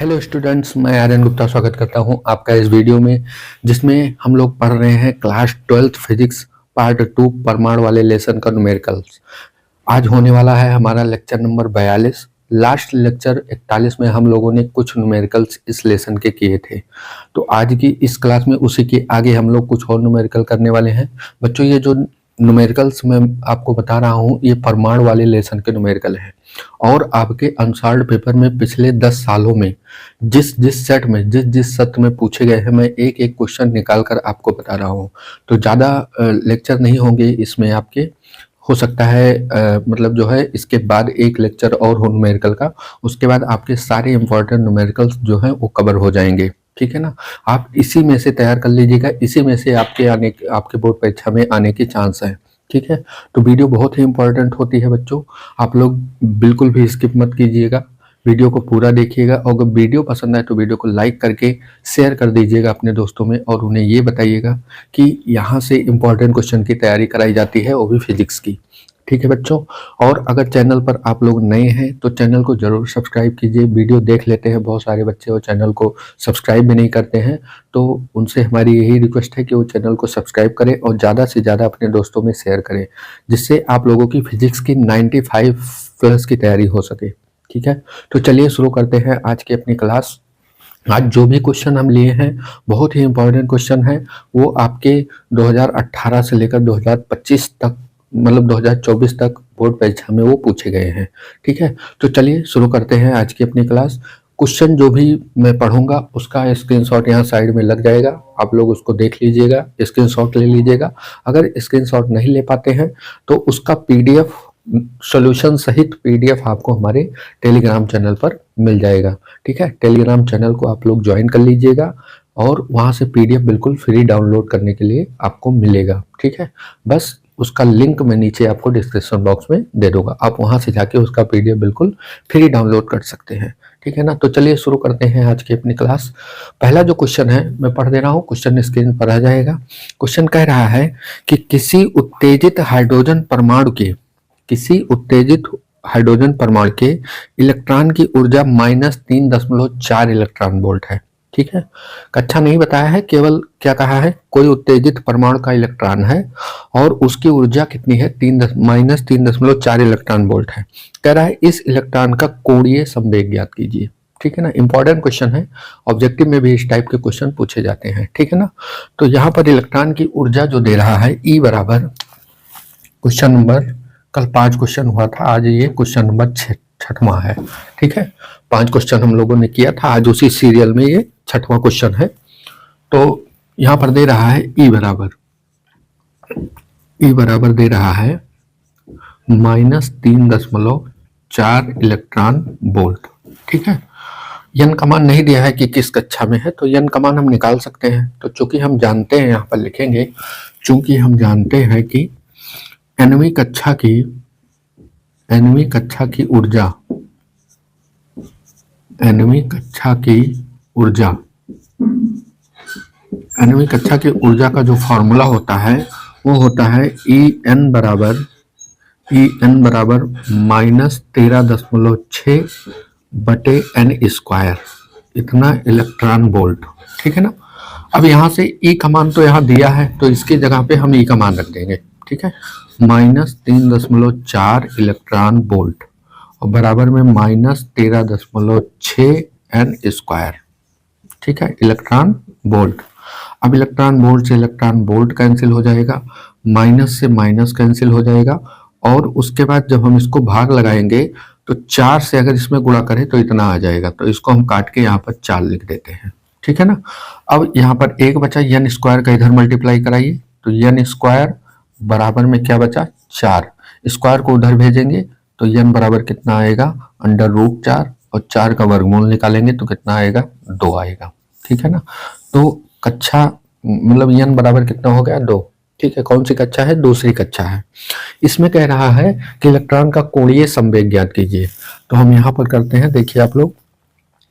Hello students, मैं आर्यन गुप्ता स्वागत करता हूं आपका इस वीडियो में, जिसमें हम लोग पढ़ रहे हैं क्लास 12th फिजिक्स पार्ट 2 परमाणु वाले लेसन का न्यूमेरिकल्स। आज होने वाला है हमारा लेक्चर नंबर 42। लास्ट लेक्चर 41 में हम लोगों ने कुछ न्यूमेरिकल्स इस लेसन के किए थे, तो आज की इस क्लास में उसी के आगे हम लोग कुछ और न्यूमेरिकल करने वाले हैं। बच्चों, ये जो न्यूमेरिकल्स मैं आपको बता रहा हूँ ये परमाणु वाले लेसन के न्यूमेरिकल हैं, और आपके अनसॉल्व्ड पेपर में पिछले 10 सालों में जिस जिस सेट में जिस जिस सत्र में पूछे गए हैं, मैं एक एक क्वेश्चन निकाल कर आपको बता रहा हूँ। तो ज़्यादा लेक्चर नहीं होंगे इसमें आपके, हो सकता है मतलब जो है इसके बाद एक लेक्चर और हो न्यूमेरिकल का, उसके बाद आपके सारे इंपॉर्टेंट न्यूमेरिकल्स जो हैं वो कवर हो जाएंगे। ठीक है ना। आप इसी में से तैयार कर लीजिएगा, इसी में से आपके बोर्ड परीक्षा में आने की चांस है। ठीक है, तो वीडियो बहुत ही इंपॉर्टेंट होती है बच्चों, आप लोग बिल्कुल भी स्किप मत कीजिएगा, वीडियो को पूरा देखिएगा। और अगर वीडियो पसंद आए तो वीडियो को लाइक करके शेयर कर दीजिएगा अपने दोस्तों में, और उन्हें ये बताइएगा कि यहाँ से इंपॉर्टेंट क्वेश्चन की तैयारी कराई जाती है, वो भी फिजिक्स की। ठीक है बच्चों, और अगर चैनल पर आप लोग नए हैं तो चैनल को जरूर सब्सक्राइब कीजिए। वीडियो देख लेते हैं बहुत सारे बच्चे और चैनल को सब्सक्राइब भी नहीं करते हैं, तो उनसे हमारी यही रिक्वेस्ट है कि वो चैनल को सब्सक्राइब करें और ज़्यादा से ज़्यादा अपने दोस्तों में शेयर करें, जिससे आप लोगों की फिजिक्स की 95 प्लस की तैयारी हो सके। ठीक है, तो चलिए शुरू करते हैं आज की अपनी क्लास। आज जो भी क्वेश्चन हम लिए हैं बहुत ही इंपॉर्टेंट क्वेश्चन है, वो आपके 2018 से लेकर 2025 तक, मतलब 2024 तक बोर्ड परीक्षा में वो पूछे गए हैं। ठीक है, तो चलिए शुरू करते हैं आज की अपनी क्लास। क्वेश्चन जो भी मैं पढ़ूंगा उसका स्क्रीनशॉट यहाँ साइड में लग जाएगा, आप लोग उसको देख लीजिएगा, स्क्रीनशॉट ले लीजिएगा। अगर स्क्रीनशॉट नहीं ले पाते हैं तो उसका पीडीएफ सॉल्यूशन सहित पीडीएफ आपको हमारे टेलीग्राम चैनल पर मिल जाएगा। ठीक है, टेलीग्राम चैनल को आप लोग ज्वाइन कर लीजिएगा और वहाँ से पीडीएफ बिल्कुल फ्री डाउनलोड करने के लिए आपको मिलेगा। ठीक है, बस उसका लिंक मैं नीचे आपको डिस्क्रिप्शन बॉक्स में दे दूंगा, आप वहाँ से जाके उसका पीडीएफ बिल्कुल फ्री डाउनलोड कर सकते हैं। ठीक है ना, तो चलिए शुरू करते हैं आज की अपनी क्लास। पहला जो क्वेश्चन है मैं पढ़ दे रहा हूँ, क्वेश्चन स्क्रीन पर आ जाएगा। क्वेश्चन कह रहा है कि किसी उत्तेजित हाइड्रोजन परमाणु के इलेक्ट्रॉन की ऊर्जा -3.4 इलेक्ट्रॉन वोल्ट है। ठीक है, कक्षा नहीं बताया है, केवल क्या कहा है, कोई उत्तेजित परमाणु का इलेक्ट्रॉन है और उसकी ऊर्जा कितनी है, -3.4 इलेक्ट्रॉन वोल्ट है। कह रहा है इस इलेक्ट्रॉन का कोणीय संवेग ज्ञात कीजिए। ठीक है ना, इंपॉर्टेंट क्वेश्चन है, ऑब्जेक्टिव में भी इस टाइप के क्वेश्चन पूछे जाते हैं। ठीक है ना, तो यहाँ पर इलेक्ट्रॉन की ऊर्जा जो दे रहा है E बराबर, क्वेश्चन नंबर, कल 5 क्वेश्चन हुआ था, आज ये क्वेश्चन नंबर 6वां है। ठीक है, 5 क्वेश्चन हम लोगों ने किया था, आज उसी सीरियल में ये 6वां क्वेश्चन है। तो यहाँ पर दे रहा है ई बराबर दे रहा है -3.4 इलेक्ट्रॉन वोल्ट। ठीक है, यन का मान नहीं दिया है कि किस कक्षा में है, तो यन का मान हम निकाल सकते हैं। तो चूंकि हम जानते हैं, यहाँ पर लिखेंगे, चूंकि हम जानते हैं कि nवीं कक्षा की ऊर्जा, nवीं कक्षा की ऊर्जा का जो फॉर्मूला होता है वो होता है En बराबर -13.6 बटे n स्क्वायर, इतना इलेक्ट्रॉन वोल्ट। ठीक है ना, अब यहाँ से E का मान तो यहाँ दिया है, तो इसकी जगह पे हम E का मान रख देंगे। ठीक है, -3.4 इलेक्ट्रॉन वोल्ट और बराबर में -13.6 n स्क्वायर। ठीक है, इलेक्ट्रॉन वोल्ट। अब इलेक्ट्रॉन वोल्ट से इलेक्ट्रॉन वोल्ट कैंसिल हो जाएगा, माइनस से माइनस कैंसिल हो जाएगा, और उसके बाद जब हम इसको भाग लगाएंगे तो 4 से अगर इसमें गुणा करें तो इतना आ जाएगा, तो इसको हम काट के यहाँ पर 4 लिख देते हैं। ठीक है ना, अब यहाँ पर एक बचा, n स्क्वायर का इधर मल्टीप्लाई कराइए, तो n स्क्वायर बराबर में क्या बचा, 4, स्क्वायर को उधर भेजेंगे तो n बराबर कितना आएगा, √4, और 4 का वर्गमूल निकालेंगे तो कितना आएगा, 2 आएगा। ठीक है ना, तो कक्षा मतलब n बराबर कितना हो गया, 2। ठीक है, कौन सी कक्षा है, दूसरी कक्षा है। इसमें कह रहा है कि इलेक्ट्रॉन का कोणीय संवेग ज्ञात कीजिए, तो हम यहाँ पर करते हैं, देखिए आप लोग,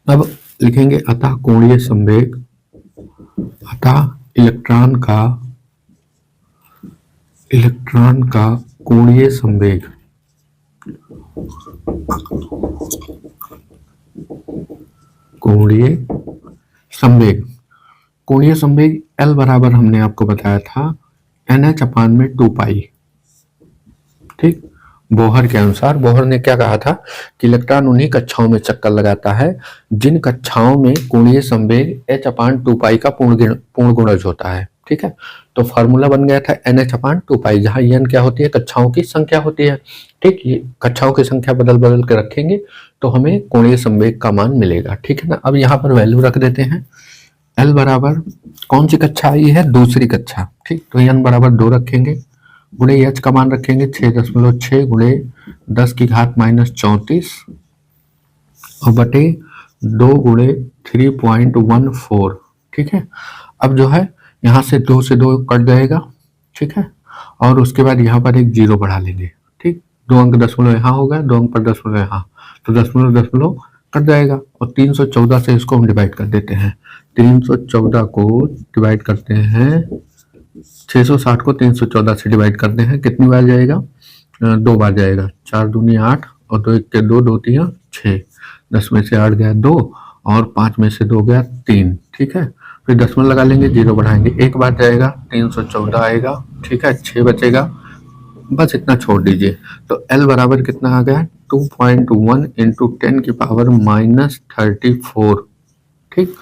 अब लिखेंगे अतः कोणीय संवेग, अतः इलेक्ट्रॉन का कोणीय संवेग कोणीय संवेग। कोणीय संवेग L बराबर हमने आपको बताया था NH अपान में 2 पाई। ठीक, बोहर के अनुसार बोहर ने क्या कहा था कि इलेक्ट्रॉन उन्हीं कक्षाओं में चक्कर लगाता है जिन कक्षाओं में कोणीय संवेग H अपान 2 पाई का पूर्ण गुणज होता है। ठीक है, तो फॉर्मूला बन गया था NH अपान 2 पाई, जहां n क्या होती है, कक्षाओं की संख्या होती है। ठीक, ये कक्षाओं की संख्या बदल बदल के रखेंगे तो हमें कोणीय संवेग का मान मिलेगा। ठीक है ना, अब यहाँ पर वैल्यू रख देते हैं। L बराबर कौन सी कक्षा आई है, दूसरी कक्षा। ठीक, तो n बराबर 2 रखेंगे, गुणे H का मान रखेंगे 6.6 गुणे 10 की घात -34 और बटे 2 गुणे 3.14। ठीक है, अब जो है यहाँ से 2 से 2 कट जाएगा। ठीक है, और उसके बाद यहाँ पर एक 0 बढ़ा लेंगे। ठीक, 2 अंक दशमलव यहाँ होगा, 2 अंक पर दशमलव यहाँ, तो दशमलव दशमलव कट जाएगा और 314 से इसको हम डिवाइड कर देते हैं। 314 को डिवाइड करते हैं, 660 को 314 से डिवाइड करते हैं, कितनी बार जाएगा, 2 बार जाएगा। 4 दूनी 8 और 2 1 के 2, 2 3 6, 10 में से 8 गया 2 और 5 में से 2 गया 3। ठीक है, फिर दशमलव लगा लेंगे, 0 बढ़ाएंगे, एक बार जाएगा, 314 आएगा। ठीक है, 6 बचेगा, बस इतना छोड़ दीजिए। तो L बराबर कितना आ गया, 2.1 इंटू 10 की पावर -34। ठीक,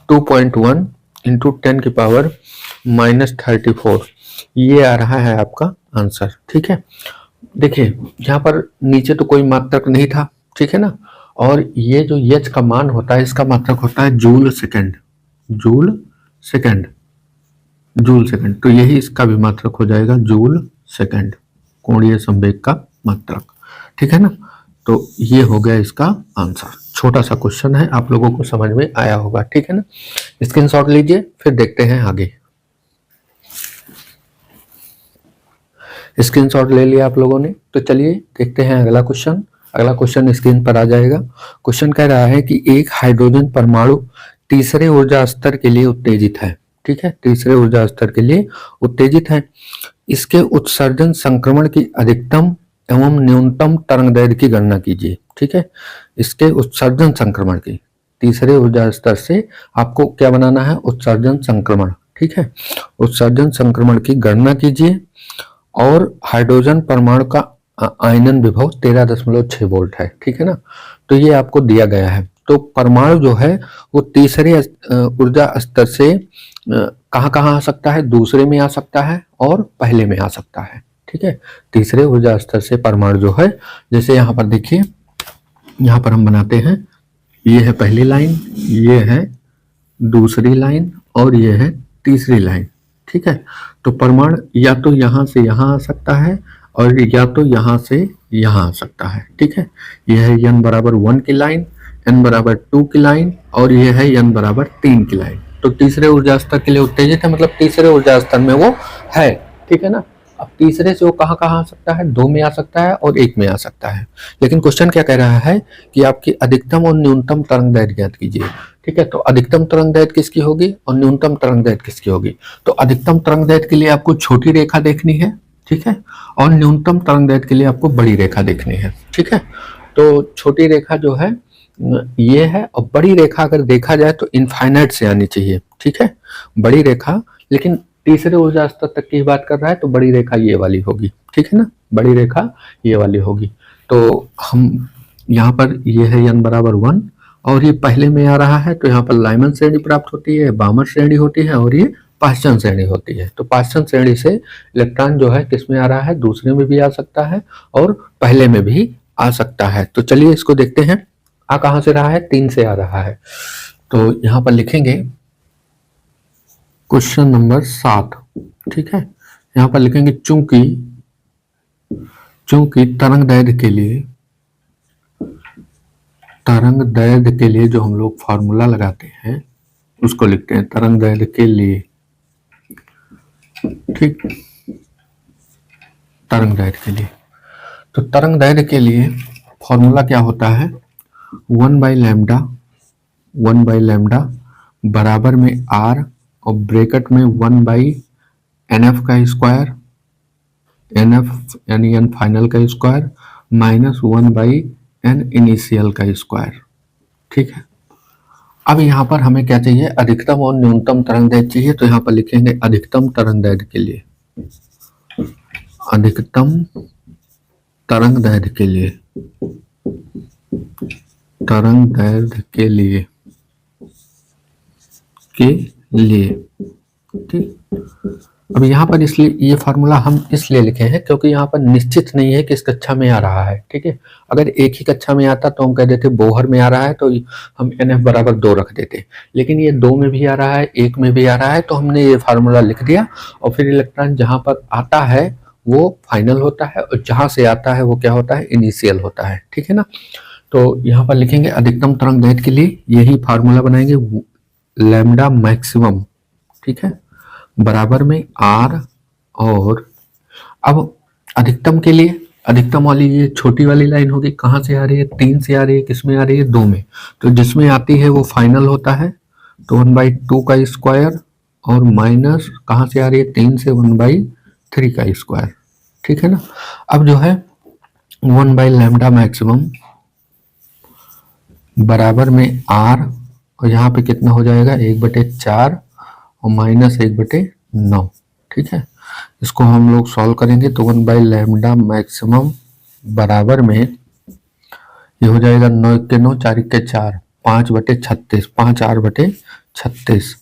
2.1 इंटू 10 की पावर -34, ये आ रहा है आपका आंसर। ठीक है, देखिए यहाँ पर नीचे तो कोई मात्रक नहीं था। ठीक है ना, और ये जो H का मान होता है इसका मात्रक होता है joule second, joule second, joule second, तो यही इसका भी मात्रक हो जाएगा, जूल सेकंड, कोणीय संवेग का मात्रक। ठीक है ना, तो ये हो गया इसका आंसर। छोटा सा क्वेश्चन है, आप लोगों को समझ में आया होगा। ठीक है ना, स्क्रीनशॉट लीजिए, फिर देखते हैं आगे। स्क्रीनशॉट ले लिया आप लोगों ने, तो चलिए देखते हैं अगला क्वेश्चन। अगला क्वेश्चन स्क्रीन पर आ जाएगा। क्वेश्चन कह रहा है कि एक हाइड्रोजन परमाणु तीसरे ऊर्जा स्तर के लिए उत्तेजित है। ठीक है, तीसरे ऊर्जा स्तर के लिए उत्तेजित है। इसके उत्सर्जन संक्रमण की अधिकतम एवं न्यूनतम तरंगदैर्घ्य की गणना कीजिए। ठीक है, इसके उत्सर्जन संक्रमण की, तीसरे ऊर्जा स्तर से आपको क्या बनाना है, उत्सर्जन संक्रमण। ठीक है, उत्सर्जन संक्रमण की गणना कीजिए और हाइड्रोजन परमाणु का आयनन विभव 13.6 वोल्ट है। ठीक है ना, तो ये आपको दिया गया है। तो परमाणु जो है वो तीसरे ऊर्जा स्तर से कहाँ कहाँ आ सकता है, दूसरे में आ सकता है और पहले में आ सकता है। ठीक है, तीसरे ऊर्जा स्तर से परमाणु जो है, जैसे यहाँ पर देखिए, यहाँ पर हम बनाते हैं, ये है पहली लाइन, ये है दूसरी लाइन और ये है तीसरी लाइन। ठीक है, तो परमाणु या तो यहाँ से यहाँ आ सकता है और या तो यहाँ से यहाँ आ सकता है। ठीक है, यह है n बराबर 1 की लाइन, n बराबर 2 की लाइन और यह है n बराबर 3 की लाइन। तो तीसरे ऊर्जा स्तर के लिए उत्तेजित है, मतलब तीसरे ऊर्जा स्तर में वो है। ठीक है ना, अब तीसरे से वो कहाँ कहाँ आ सकता है, 2 में आ सकता है और 1 में आ सकता है। लेकिन क्वेश्चन क्या कह रहा है कि आपकी अधिकतम और न्यूनतम तरंगदैर्घ्य ज्ञात कीजिए। ठीक है, तो अधिकतम तरंगदैर्घ्य किसकी होगी और न्यूनतम तरंगदैर्घ्य किसकी होगी। तो अधिकतम तरंगदैर्घ्य के लिए आपको छोटी रेखा देखनी है। ठीक है, और न्यूनतम तरंगदैर्घ्य के लिए आपको बड़ी रेखा देखनी है। ठीक है, तो छोटी रेखा जो है ये है और बड़ी रेखा अगर देखा जाए तो इनफाइनाइट से आनी चाहिए। ठीक है, बड़ी रेखा, लेकिन तीसरे ऊर्जा स्तर तक की बात कर रहा है तो बड़ी रेखा ये वाली होगी। ठीक है ना, बड़ी रेखा ये वाली होगी। तो हम यहाँ पर ये है n बराबर 1 और ये पहले में आ रहा है, तो यहाँ पर लाइमन श्रेणी प्राप्त होती है, बामर श्रेणी होती है और ये पाश्चन श्रेणी होती है। तो पाश्चन श्रेणी से इलेक्ट्रॉन जो है किस में आ रहा है, दूसरे में भी आ सकता है और पहले में भी आ सकता है। तो चलिए इसको देखते हैं, आ कहाँ से रहा है, 3 से आ रहा है। तो यहाँ पर लिखेंगे क्वेश्चन नंबर 7। ठीक है, यहाँ पर लिखेंगे चूंकि तरंगदैर्घ्य के लिए जो हम लोग फॉर्मूला लगाते हैं उसको लिखते हैं तरंगदैर्घ्य के लिए। ठीक, तरंगदैर्घ्य के लिए, तो तरंगदैर्घ्य के लिए फॉर्मूला क्या होता है, 1 बाई लैम्डा बराबर में r और ब्रैकेट में 1/nf का स्क्वायर, nf यानी n फाइनल का स्क्वायर माइनस 1/n इनिशियल का स्क्वायर। ठीक है, अब यहाँ पर हमें क्या चाहिए, अधिकतम और न्यूनतम तरंगदैर्घ्य चाहिए। तो यहाँ पर लिखेंगे अधिकतम तरंगदैर्घ्य के लिए, अधिकतम तरंगदैर्घ्य के लिए, तरंगदैर्घ्य के लिए ठीक। अब यहाँ पर इसलिए ये फार्मूला हम इसलिए लिखे हैं क्योंकि यहाँ पर निश्चित नहीं है कि इस कक्षा में आ रहा है, ठीक है। अगर एक ही कक्षा में आता तो हम कह देते बोहर में आ रहा है तो हम NF बराबर 2 रख देते, लेकिन ये 2 में भी आ रहा है, 1 में भी आ रहा है, तो हमने ये फार्मूला लिख दिया। और फिर इलेक्ट्रॉन जहाँ पर आता है वो फाइनल होता है और जहाँ से आता है वो क्या होता है, इनिशियल होता है, ठीक है ना। तो यहाँ पर लिखेंगे अधिकतम तरंगदैर्घ्य के लिए यही फार्मूला बनाएंगे, लैम्डा मैक्सिमम, ठीक है, बराबर में R। और अब अधिकतम के लिए, अधिकतम वाली ये छोटी वाली लाइन होगी, कहाँ से आ रही है, 3 से आ रही है, किसमें आ रही है, 2 में। तो जिसमें आती है वो फाइनल होता है, तो 1/2 का स्क्वायर, और माइनस कहाँ से आ रही है, 3 से 1/3 का स्क्वायर, ठीक है ना। अब जो है 1/λ मैक्सिमम बराबर में R, और यहाँ पे कितना हो जाएगा, 1/4 और माइनस 1/9, ठीक है। इसको हम लोग सॉल्व करेंगे तो 1/λ मैक्सिमम बराबर में ये हो जाएगा 9 के 9, 4 के 4, 5/36, 5R/36,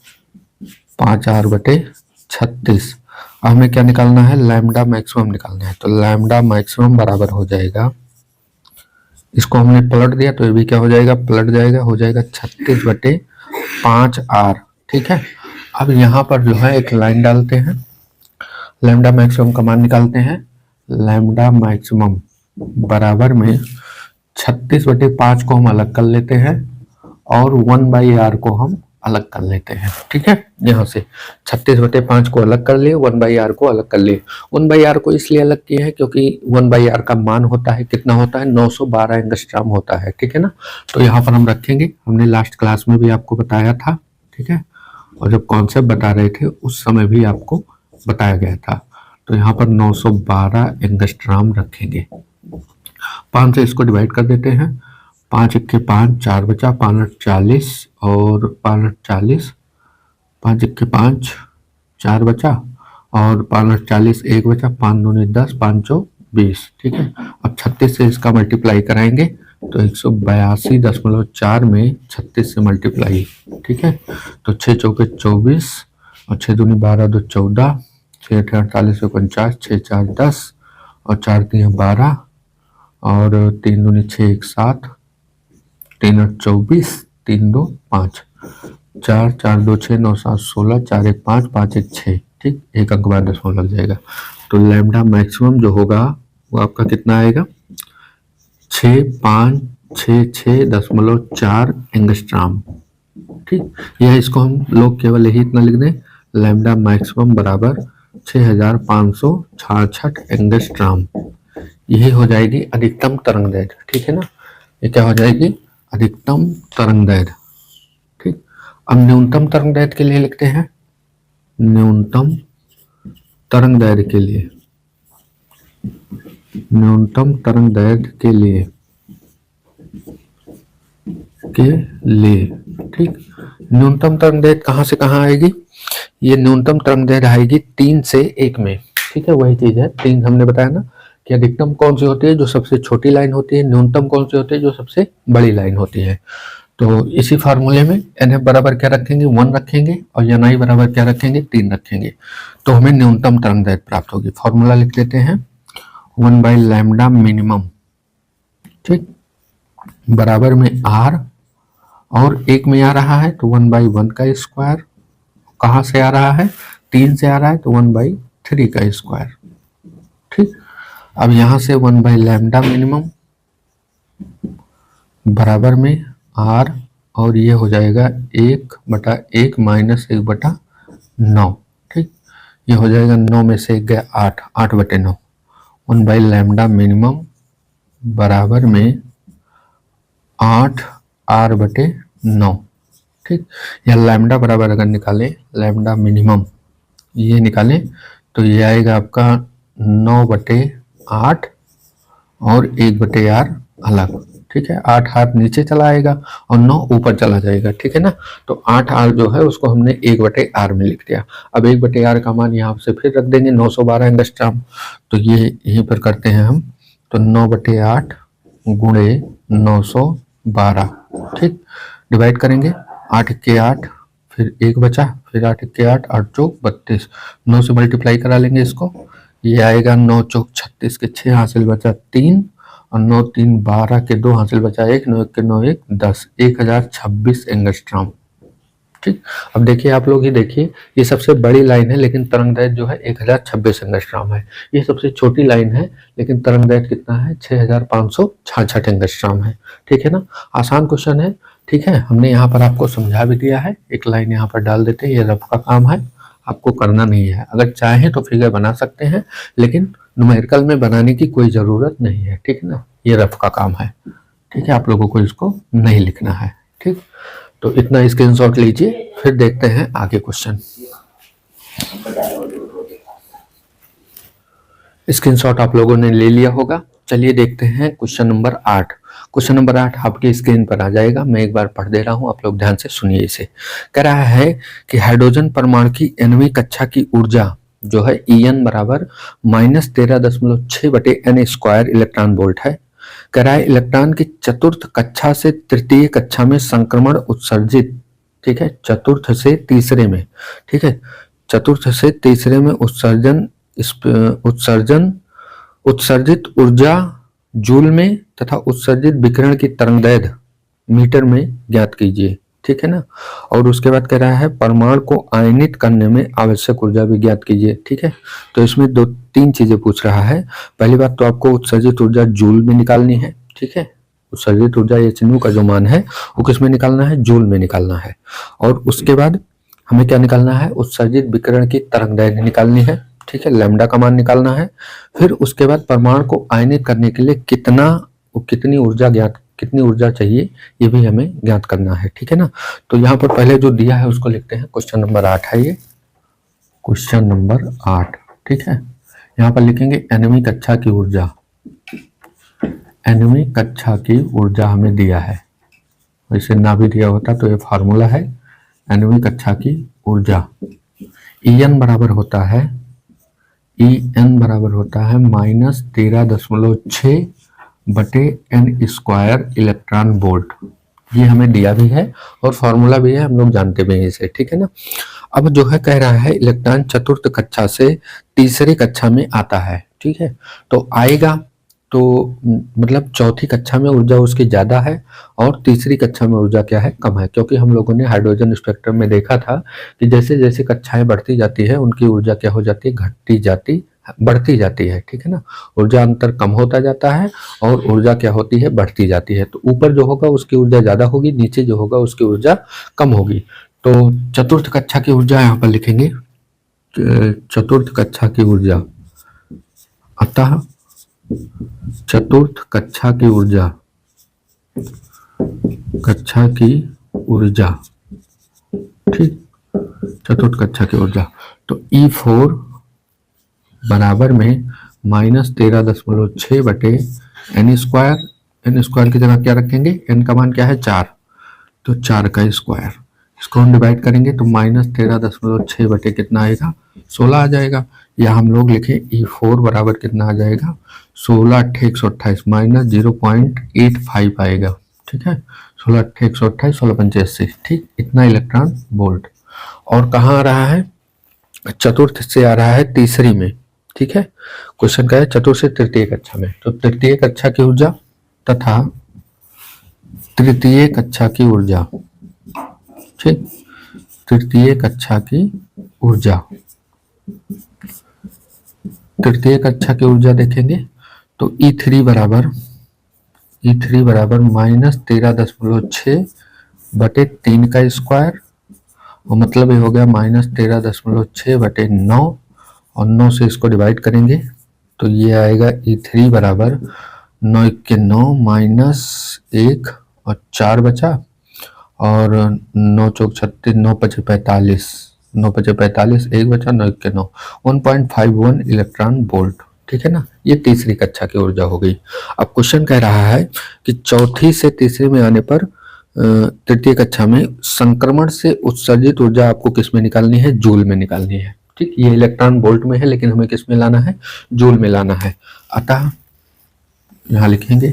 5R/36। हमें क्या निकालना है, लैम्डा मैक्सिमम निकालना है। तो लैम्डा मैक्सिमम बराबर हो जाएगा, इसको हमने पलट दिया तो ये भी क्या हो जाएगा, पलट जाएगा, हो जाएगा 36/5R, ठीक है। अब यहाँ पर जो है एक लाइन डालते हैं, लैम्डा मैक्सिमम का मान निकालते हैं। लैम्डा मैक्सिमम बराबर में 36/5 को हम अलग कर लेते हैं और 1/R को हम अलग कर लेते हैं, ठीक है। यहाँ से 36/5 को अलग कर लिए, 1/R को अलग कर लिए। 1/R को इसलिए अलग किया है क्योंकि 1/R का मान होता है, कितना होता है, 912 एंगस्ट्रॉम होता है, ठीक है ना। तो यहाँ पर हम रखेंगे, हमने लास्ट क्लास में भी आपको बताया था, ठीक है, और जब कॉन्सेप्ट बता रहे थे उस समय भी आपको बताया गया था। तो यहाँ पर 912 एंगस्ट्रॉम रखेंगे। 5 से इसको डिवाइड कर देते हैं, 5 1 5, 4 बचा, 5 8 40 और 5 8 40, 5 1 5, 4 बचा और 5 8 40, 1 बचा, 5 2 10, 5 4 20, ठीक है। अब 36 से इसका मल्टीप्लाई कराएंगे तो 182.4 में 36 से मल्टीप्लाई, ठीक है। तो 6 चौके 24 और 6 दूनी 12, 2 14, 6 8 48 49, 6 4 10 और 4 3 12 और 3 दूनी 6 1 7, 3 8 24, 3 2 5, 4 4 2 6 9 7 16, 4 1 5, 5 1 6, ठीक, एक अंक बाद 10 लग जाएगा। तो लैम्डा मैक्सिमम जो होगा वो आपका कितना आएगा, 6566.4 एंगस्ट्रॉम, ठीक। यह इसको हम लोग केवल यही इतना लिख दें, लैम्डा मैक्सिमम बराबर 6566 एंगस्ट्रॉम। यही हो जाएगी अधिकतम तरंगदैर्घ्य, ठीक है ना। ये क्या हो जाएगी, अधिकतम तरंगदैर्घ्य, ठीक। अब न्यूनतम तरंगदैर्घ्य के लिए लिखते हैं, न्यूनतम तरंगदैर्घ्य के लिए, न्यूनतम तरंगदैर्घ्य के लिए ठीक। न्यूनतम तरंगदैर्घ्य कहाँ से कहाँ आएगी, ये न्यूनतम तरंगदैर्घ्य आएगी 3 से 1 में, ठीक है। वही चीज है, 3 हमने बताया ना कि अधिकतम कौन सी होती है, जो सबसे छोटी लाइन होती है, न्यूनतम कौन सी होती है, जो सबसे बड़ी लाइन होती है। तो इसी फार्मूले में NF बराबर क्या रखेंगे, 1 रखेंगे और NI बराबर क्या रखेंगे, 3 रखेंगे, तो हमें न्यूनतम तरंगदैर्घ्य प्राप्त होगी। फॉर्मूला लिख देते हैं, 1/λ मिनिमम, ठीक, बराबर में R, और 1 में आ रहा है तो 1/1 का स्क्वायर, कहाँ से आ रहा है, 3 से आ रहा है तो 1/3 का स्क्वायर, ठीक। अब यहाँ से 1/λ मिनिमम बराबर में R, और ये हो जाएगा 1/1 माइनस 1/9, ठीक। ये हो जाएगा 9 में से 1 गया 8, 8/9, 1/λ मिनिमम बराबर में 8R/9, ठीक। या लैम्डा बराबर अगर निकालें, लैम्डा मिनिमम ये निकालें तो ये आएगा आपका 9/8 और 1/R अलग, ठीक। ठीक है, 8 नीचे चला आएगा और 9 ऊपर चला जाएगा, ठीक है ना। तो 8R जो है उसको हमने 1/R में लिख दिया। अब 1/R का मान यहाँ से फिर रख देंगे 912 एंगस्ट्रॉम। तो ये यहीं पर करते हैं हम, तो 9/8 गुणे 912, ठीक, डिवाइड करेंगे, 8 के 8, फिर 1 बचा, फिर 8 के 8, 8 चौक 32, 9 से मल्टीप्लाई करा लेंगे इसको, ये आएगा 9 चौक 36 के 6 हासिल बचा 3 और 9 3 12 के 2 हासिल बचा 1, 9 1 के 9 1 10, 1026 एंगस्ट्रॉम, ठीक। अब देखिए आप लोग ही देखिए, ये सबसे बड़ी लाइन है लेकिन तरंग दैर्घ्य जो है 1026 एंगस्ट्रॉम है। ये सबसे छोटी लाइन है लेकिन तरंग दैर्घ्य कितना है, 6566 एंगस्ट्रॉम है, ठीक है ना। आसान क्वेश्चन है, ठीक है। हमने यहाँ पर आपको समझा भी दिया है, एक लाइन यहाँ पर डाल देते हैं, ये रफ का काम है, आपको करना नहीं है। अगर चाहें तो फिगर बना सकते हैं लेकिन न्यूमेरिकल में बनाने की कोई ज़रूरत नहीं है, ठीक है ना। ये रफ का काम है, ठीक है, आप लोगों को इसको नहीं लिखना है, ठीक। तो इतना स्क्रीनशॉट लीजिए, फिर देखते हैं आगे क्वेश्चन। स्क्रीनशॉट आप लोगों ने ले लिया होगा, चलिए देखते हैं क्वेश्चन नंबर 8। क्वेश्चन नंबर 8 आपकी स्क्रीन पर आ जाएगा, मैं एक बार पढ़ दे रहा हूं, आप लोग ध्यान से सुनिए इसे। कह रहा है कि हाइड्रोजन परमाणु की 9वीं कक्षा की ऊर्जा जो है En बराबर -13.6/n² इलेक्ट्रॉन वोल्ट है। कह रहा है इलेक्ट्रॉन की चतुर्थ कक्षा से तृतीय कक्षा में संक्रमण उत्सर्जित, ठीक है, चतुर्थ से तीसरे में, ठीक है, चतुर्थ से तीसरे में उत्सर्जित ऊर्जा जूल में तथा उत्सर्जित विकिरण की तरंगदैर्घ्य मीटर में ज्ञात कीजिए, ठीक है ना। और उसके बाद कह रहा है परमाणु को आयनित करने में आवश्यक ऊर्जा भी ज्ञात कीजिए, ठीक है। तो इसमें 2-3 चीजें पूछ रहा है। पहली बात तो आपको उत्सर्जित ऊर्जा जूल में निकालनी है, ठीक है, उत्सर्जित ऊर्जा hν का जो मान है वो किस में निकालना है, जूल में निकालना है। और उसके बाद हमें क्या निकालना है, उत्सर्जित विकिरण की तरंगदैर्घ्य निकालनी है, ठीक है, लैम्डा का मान निकालना है। फिर उसके बाद परमाणु को आयनित करने के लिए कितनी ऊर्जा चाहिए ये भी हमें ज्ञात करना है, ठीक है ना। तो यहाँ पर पहले जो दिया है उसको लिखते हैं, क्वेश्चन नंबर 8 है ये, क्वेश्चन नंबर 8, ठीक है। यहाँ पर लिखेंगे 9वीं कक्षा की ऊर्जा, 9वीं कक्षा की ऊर्जा हमें दिया है, वैसे ना भी दिया होता तो ये फार्मूला है 9वीं कक्षा की ऊर्जा। En बराबर होता है -13.6/n² इलेक्ट्रॉन वोल्ट, ये हमें दिया भी है और फॉर्मूला भी है, हम लोग जानते भी हैं इसे, ठीक है ना। अब जो है कह रहा है इलेक्ट्रॉन चतुर्थ कक्षा से तीसरी कक्षा में आता है, ठीक है, तो आएगा तो मतलब चौथी कक्षा में ऊर्जा उसकी ज़्यादा है और तीसरी कक्षा में ऊर्जा क्या है, कम है। क्योंकि हम लोगों ने हाइड्रोजन स्पेक्ट्रम में देखा था कि जैसे जैसे कक्षाएं बढ़ती जाती है उनकी ऊर्जा क्या हो जाती है, बढ़ती जाती है, ठीक है ना। ऊर्जा अंतर कम होता जाता है और ऊर्जा क्या होती है, बढ़ती जाती है। तो ऊपर जो होगा उसकी ऊर्जा ज़्यादा होगी, नीचे जो होगा उसकी ऊर्जा कम होगी। तो चतुर्थ कक्षा की ऊर्जा यहाँ पर लिखेंगे, चतुर्थ कक्षा की ऊर्जा, अतः चतुर्थ कक्षा की ऊर्जा, ठीक, चतुर्थ कक्षा की ऊर्जा। तो E4 बराबर में -13.6/n², n² की जगह क्या रखेंगे, n का मान क्या है 4, तो 4 का स्क्वायर, इसको हम डिवाइड करेंगे तो -13.6 कितना आएगा, 16 आ जाएगा। या हम लोग लिखें E4 बराबर कितना आ जाएगा, 16 × 128 -0.85 आएगा, ठीक है, 16 × 128 16 × 85, ठीक, इतना इलेक्ट्रॉन वोल्ट। और कहाँ आ रहा है, चतुर्थ से आ रहा है तीसरी में, ठीक है। क्वेश्चन का है चतुर्थ से तृतीय कक्षा में, तो तृतीय कक्षा की ऊर्जा तथा तृतीय कक्षा की ऊर्जा, ठीक, तृतीय कक्षा की ऊर्जा देखेंगे तो E3 बराबर -13.6/3 का स्क्वायर, और मतलब ये हो गया -13.6/9, और 9 से इसको डिवाइड करेंगे तो ये आएगा E3 बराबर 9 के 9 -1 और 4 बचा, और 9 चौक 36, 9 पचे 45, 9 पचे 45, 1 बचा, 9 के 9, 1.51 इलेक्ट्रॉन वोल्ट, ठीक है ना, ये तीसरी कक्षा की ऊर्जा हो गई। अब क्वेश्चन कह रहा है कि चौथी से तीसरे में आने पर तृतीय कक्षा में संक्रमण से उत्सर्जित ऊर्जा आपको किस में निकालनी है, जूल में निकालनी है। ठीक, ये इलेक्ट्रॉन वोल्ट में है लेकिन हमें किस में लाना है, जूल में लाना है। अतः यहां लिखेंगे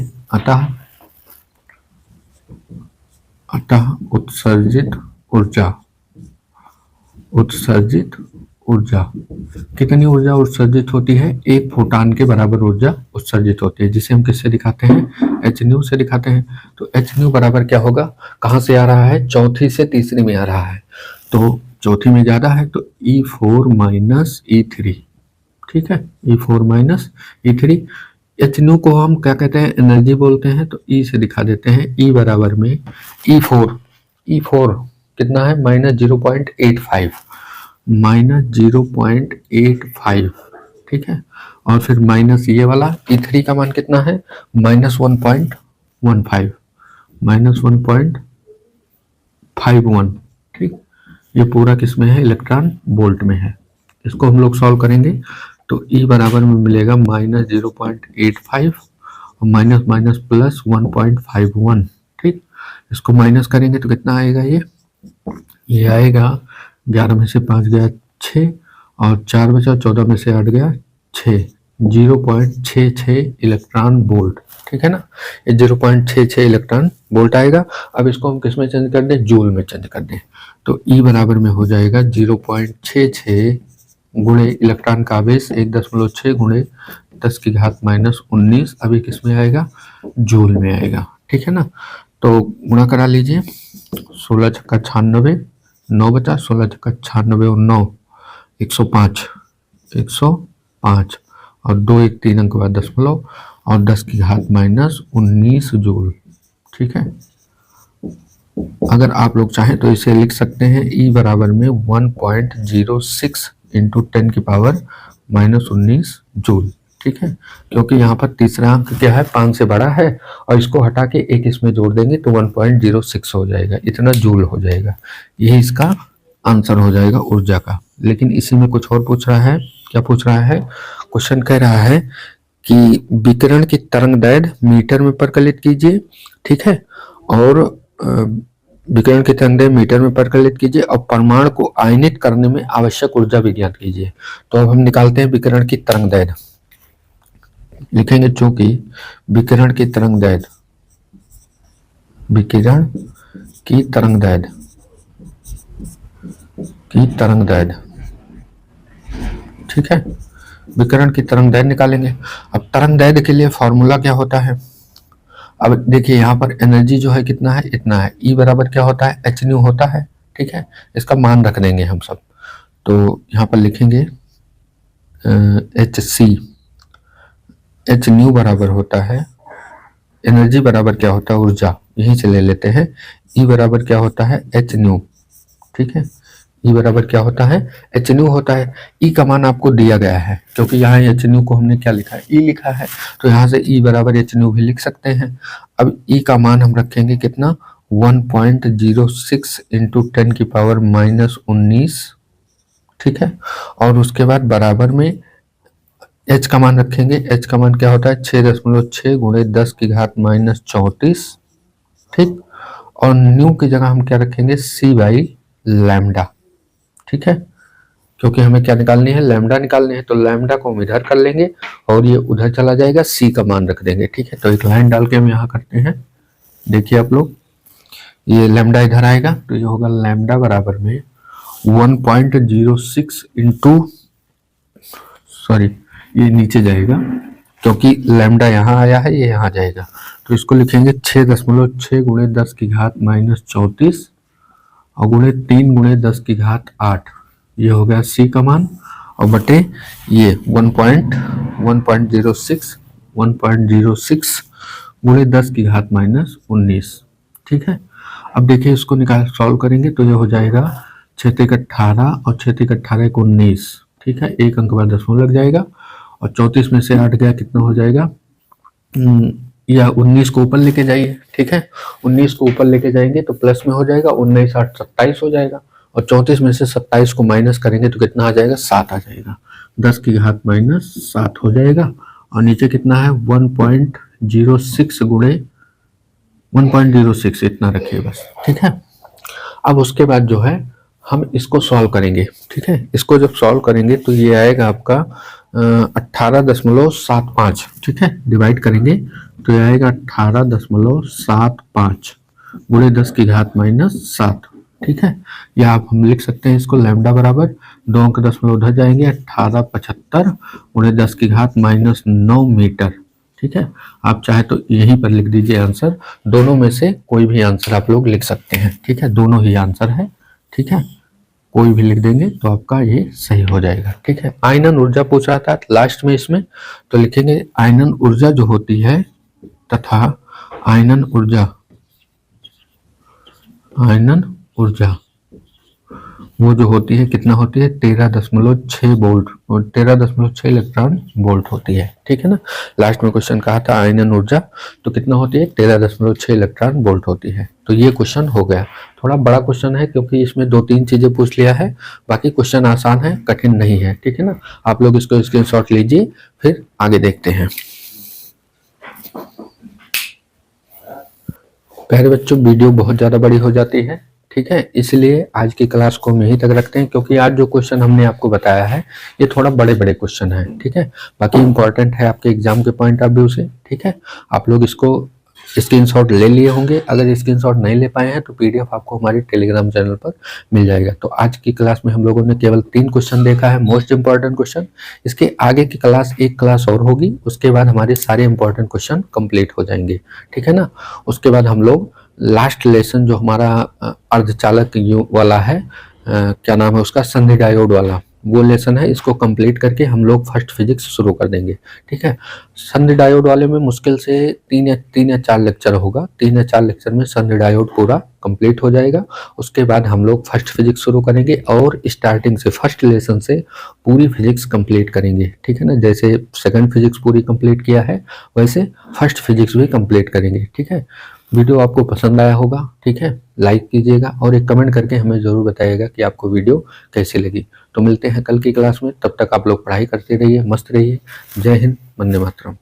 अतः उत्सर्जित ऊर्जा कितनी ऊर्जा उत्सर्जित होती है, एक फोटान के बराबर ऊर्जा उत्सर्जित होती है, जिसे हम किससे दिखाते हैं, एच न्यू से दिखाते हैं। तो एच न्यू बराबर क्या होगा, कहां से आ रहा है, चौथी से तीसरी में आ रहा है, तो चौथी में ज्यादा है तो E4 माइनस E3। ठीक है, E4 minus E3। H new को हम क्या कहते हैं, एनर्जी बोलते हैं, तो E से दिखा देते हैं, E बराबर में E4 कितना है, -0.85 -0.85। ठीक है, और फिर माइनस ये वाला E3 का मान कितना है, -1.15 -1.51। ठीक, ये पूरा किसमें है, इलेक्ट्रॉन वोल्ट में है। इसको हम लोग सॉल्व करेंगे तो E बराबर में मिलेगा -0.85 और माइनस प्लस 1.51। ठीक, इसको माइनस करेंगे तो कितना आएगा, ये आएगा 11 में से 5 गया 6 और 4 बचा, 14 में से 8 गया 6, 0.66 इलेक्ट्रॉन वोल्ट। ठीक है ना, ये 0.66 इलेक्ट्रॉन वोल्ट आएगा। अब इसको हम किस में चेंज कर दें, जूल में चेंज कर दें, तो E बराबर में हो जाएगा 0.66 गुणे इलेक्ट्रॉन का आवेश 1.6 गुणे 10 की घात -19। अभी किस में आएगा, जूल में आएगा। ठीक है ना, तो गुणा करा लीजिए, 16 छक्का 96, 9 बचा, 16 छक्का 96 और 9 105 और 2 1 3 अंक बाद दशमलव और 10 की घात -19 जूल। ठीक है, अगर आप लोग चाहें तो इसे लिख सकते हैं E बराबर में 1.06 इंटू 10 की पावर -19 जूल। ठीक है, क्योंकि यहाँ पर तीसरा अंक क्या है, 5 से बड़ा है और इसको हटा के एक इसमें जोड़ देंगे तो 1.06 हो जाएगा, इतना जूल हो जाएगा। यही इसका आंसर हो जाएगा ऊर्जा का। लेकिन इसी में कुछ और पूछ रहा है, क्या पूछ रहा है, क्वेश्चन कह रहा है कि विकिरण की तरंगदैर्घ्य मीटर में परिकलित कीजिए। ठीक है, और विकिरण की तरंगदैर्घ्य मीटर में परिकलित कीजिए और परमाणु को आयनित करने में आवश्यक ऊर्जा भी ज्ञात कीजिए। तो अब हम निकालते हैं विकिरण की तरंगदैर्घ्य, लिखेंगे चूंकि विकिरण की तरंगदैर्घ्य ठीक है, विकिरण की तरंगदैर्घ्य निकालेंगे। अब तरंगदैर्घ्य के लिए फॉर्मूला क्या होता है, अब देखिए यहाँ पर एनर्जी जो है कितना है, इतना है। E बराबर क्या होता है, एच न्यू होता है। ठीक है, इसका मान रख देंगे हम सब, तो यहाँ पर लिखेंगे एच न्यू बराबर होता है, एनर्जी बराबर क्या होता है, ऊर्जा, यहीं से ले लेते हैं। E बराबर क्या होता है, एच न्यू। ठीक है, E बराबर क्या होता है, एच न्यू होता है। E का मान आपको दिया गया है, क्योंकि यहाँ एच न्यू को हमने क्या लिखा है, E लिखा है, तो यहाँ से E बराबर एच न्यू भी लिख सकते हैं। अब E का मान हम रखेंगे कितना, 1.06 इंटू 10 की पावर -19। ठीक है, और उसके बाद बराबर में H का मान रखेंगे। H का मान क्या होता है, 6.6 गुणे 10 की घात -34। ठीक, और न्यू की जगह हम क्या रखेंगे, C बाई लैम्डा। ठीक है, क्योंकि हमें क्या निकालनी है, लैम्डा निकालनी है, तो लैम्डा को हम इधर कर लेंगे और ये उधर चला जाएगा, C का मान रख देंगे। ठीक है, तो एक लाइन डाल के हम यहाँ करते हैं, देखिए आप लोग, ये लैम्डा इधर आएगा तो ये होगा लैम्डा बराबर में 1.06 इंटू, सॉरी ये नीचे जाएगा क्योंकि लैम्डा यहाँ आया है, ये यहाँ जाएगा, तो इसको लिखेंगे 6.6 गुणे 10 की घात -34 और गुणे 3 गुणे 10 की घात 8, ये हो गया C का मान, और बटे ये 1.06 गुणे 10 की घात -19। ठीक है, अब देखिए इसको निकाल सॉल्व करेंगे तो ये हो जाएगा 6 × 18 और 6 × 18 = 19। ठीक है, एक अंक बाद दशमलव लग जाएगा और 34 में से 8 गया, कितना हो जाएगा, या 19 को ऊपर लेके जाइए। ठीक है, 19 को ऊपर लेके जाएंगे तो प्लस में हो जाएगा, 19 8 27 हो जाएगा, और 34 में से 27 को माइनस करेंगे तो कितना आ जाएगा, 7 आ जाएगा। 10 की घात -7 हो जाएगा। और नीचे कितना है 1.06 गुणे 1.06 इतना रखिए बस, ठीक है। अब उसके बाद जो है हम इसको सॉल्व करेंगे, ठीक है। इसको जब सॉल्व करेंगे तो ये आएगा आपका 18.75, ठीक है। डिवाइड करेंगे तो ये आएगा 18.75 गुणे 10 की घात -7, ठीक है। या आप हम लिख सकते हैं इसको लैम्डा बराबर 2 अंक दशमलव उधर जाएंगे 1875 गुणे 10 की घात -9 मीटर, ठीक है। आप चाहे तो यहीं पर लिख दीजिए आंसर, दोनों में से कोई भी आंसर आप लोग लिख सकते हैं, ठीक है। दोनों ही आंसर है, ठीक है। कोई भी लिख देंगे तो आपका ये सही हो जाएगा, ठीक है। आयनन ऊर्जा पूछ रहा था लास्ट में इसमें, तो लिखेंगे आयनन ऊर्जा जो होती है तथा आयनन ऊर्जा वो जो होती है कितना होती है 13.6 वोल्ट और 13.6 इलेक्ट्रॉन वोल्ट होती है, ठीक है ना। लास्ट में क्वेश्चन कहा था आयनन ऊर्जा तो कितना होती है 13.6 इलेक्ट्रॉन वोल्ट होती है। तो ये क्वेश्चन हो गया। थोड़ा बड़ा क्वेश्चन है क्योंकि इसमें 2-3 चीजें पूछ लिया है, बाकी क्वेश्चन आसान है, कठिन नहीं है, ठीक है ना। आप लोग इसको स्क्रीनशॉट लीजिए, फिर आगे देखते हैं। प्यारे बच्चों, वीडियो बहुत ज्यादा बड़ी हो जाती है, ठीक है, इसलिए आज की क्लास को हम यहीं तक रखते हैं, क्योंकि आज जो क्वेश्चन हमने आपको बताया है ये थोड़ा बड़े बड़े क्वेश्चन है, ठीक है। बाकी इंपॉर्टेंट है आपके एग्जाम के पॉइंट ऑफ व्यू से, ठीक है। आप लोग इसको स्क्रीनशॉट ले लिए होंगे, अगर स्क्रीनशॉट नहीं ले पाए हैं तो पीडीएफ आपको हमारे टेलीग्राम चैनल पर मिल जाएगा। तो आज की क्लास में हम लोगों ने केवल 3 क्वेश्चन देखा है, मोस्ट इंपॉर्टेंट क्वेश्चन। इसके आगे की क्लास एक क्लास और होगी, उसके बाद हमारे सारे इंपॉर्टेंट क्वेश्चन कंप्लीट हो जाएंगे, ठीक है ना। उसके बाद हम लोग लास्ट लेसन जो हमारा अर्धचालक वाला है, क्या नाम है उसका, संधि डायोड वाला, वो लेसन है, इसको कंप्लीट करके हम लोग फर्स्ट फिजिक्स शुरू कर देंगे, ठीक है। संधि डायोड वाले में मुश्किल से 3 या 4 लेक्चर होगा, 3 या 4 लेक्चर में संधि डायोड पूरा कंप्लीट हो जाएगा। उसके बाद हम लोग फर्स्ट फिजिक्स शुरू करेंगे और स्टार्टिंग से फर्स्ट लेसन से पूरी फिजिक्स कंप्लीट करेंगे, ठीक है ना। जैसे सेकंड फिजिक्स पूरी कंप्लीट किया है वैसे फर्स्ट फिजिक्स भी कंप्लीट करेंगे, ठीक है। वीडियो आपको पसंद आया होगा, ठीक है, लाइक कीजिएगा और एक कमेंट करके हमें ज़रूर बताइएगा कि आपको वीडियो कैसी लगी। तो मिलते हैं कल की क्लास में, तब तक आप लोग पढ़ाई करते रहिए, मस्त रहिए। जय हिंद, वंदे मातरम।